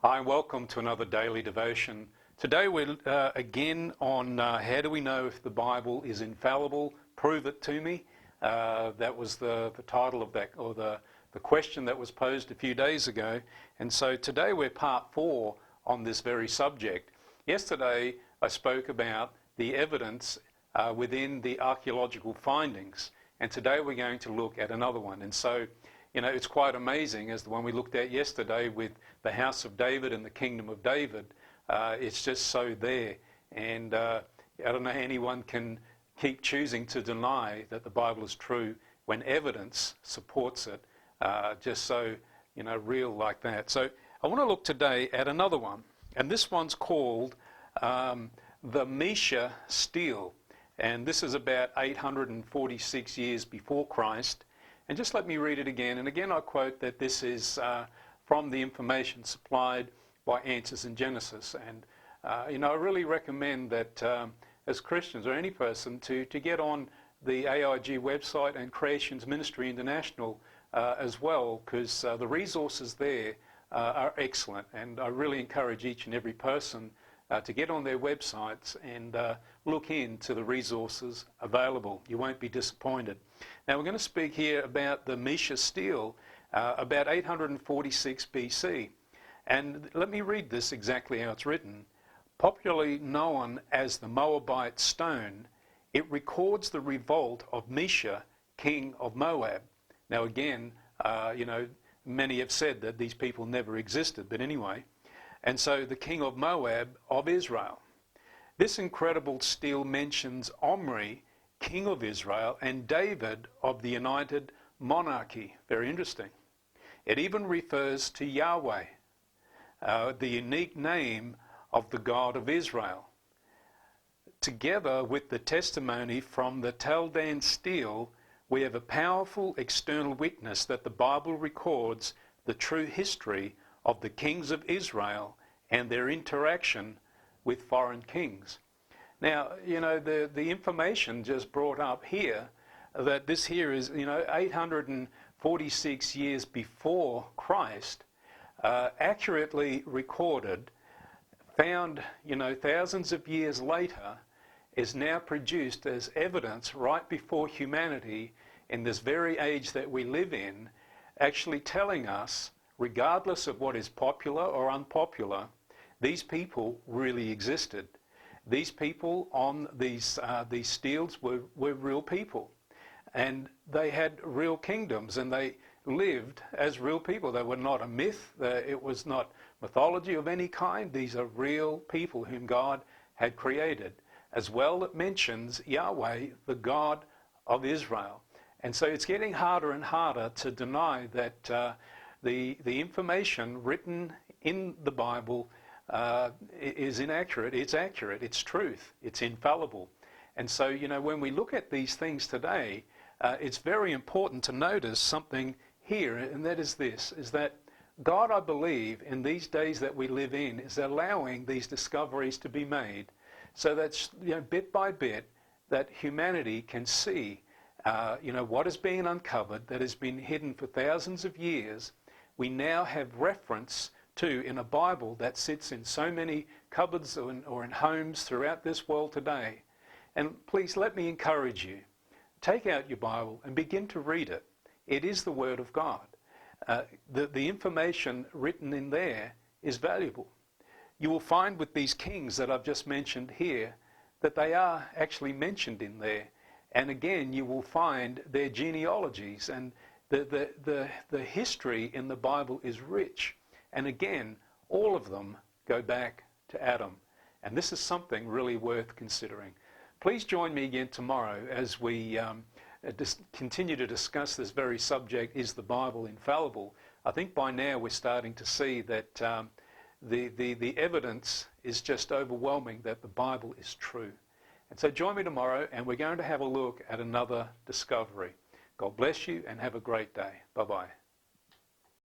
Hi, and welcome to another daily devotion. Today we're again on how do we know if the Bible is infallible? Prove it to me. That was the title of that, or the question that was posed a few days ago. And so today we're part 4 on this very subject. Yesterday I spoke about the evidence within the archaeological findings, and today we're going to look at another one. And so, you know, it's quite amazing, as the one we looked at yesterday with the house of David and the kingdom of David. It's just so there. And I don't know how anyone can keep choosing to deny that the Bible is true when evidence supports it, just so, you know, real like that. So I want to look today at another one. And this one's called the Mesha stele. And this is about 846 years before Christ. And just let me read it again. And again, I quote that this is from the information supplied by Answers in Genesis. And, you know, I really recommend that as Christians or any person to get on the AIG website and Creations Ministry International as well, because the resources there are excellent. And I really encourage each and every person to get on their websites and look into the resources available. You won't be disappointed. Now we're going to speak here about the Mesha stele about 846 BC. And let me read this exactly how it's written. Popularly known as the Moabite stone, it records the revolt of Mesha, king of Moab. Now again, you know, many have said that these people never existed, but anyway. And so the king of Moab of Israel. This incredible stele mentions Omri, king of Israel, and David of the united monarchy. Very interesting. It even refers to Yahweh, the unique name of the God of Israel. Together with the testimony from the Taldan stele, we have a powerful external witness that the Bible records the true history of the kings of Israel and their interaction with foreign kings. Now, you know, the information just brought up here that this here is, you know, 846 years before Christ, accurately recorded, found, you know, thousands of years later, is now produced as evidence right before humanity in this very age that we live in, actually telling us, regardless of what is popular or unpopular, these people really existed. These people on these steles were real people, and they had real kingdoms, and they lived as real people. They were not a myth. It was not mythology of any kind. These are real people whom God had created. As well, it mentions Yahweh, the God of Israel. And so it's getting harder and harder to deny that the information written in the Bible is inaccurate. It's accurate. It's truth. It's infallible. And so, you know, when we look at these things today, it's very important to notice something here, and that is this, is that God, I believe, in these days that we live in, is allowing these discoveries to be made so that, you know, bit by bit, that humanity can see, you know, what is being uncovered that has been hidden for thousands of years. We now have reference to in a Bible that sits in so many cupboards or in homes throughout this world today. And please let me encourage you, take out your Bible and begin to read it. It is the Word of God. The information written in there is valuable. You will find with these kings that I've just mentioned here that they are actually mentioned in there. And again, you will find their genealogies, and the history in the Bible is rich. And again, all of them go back to Adam. And this is something really worth considering. Please join me again tomorrow as we continue to discuss this very subject, is the Bible infallible? I think by now we're starting to see that the evidence is just overwhelming that the Bible is true. And so join me tomorrow, and we're going to have a look at another discovery. God bless you and have a great day. Bye-bye.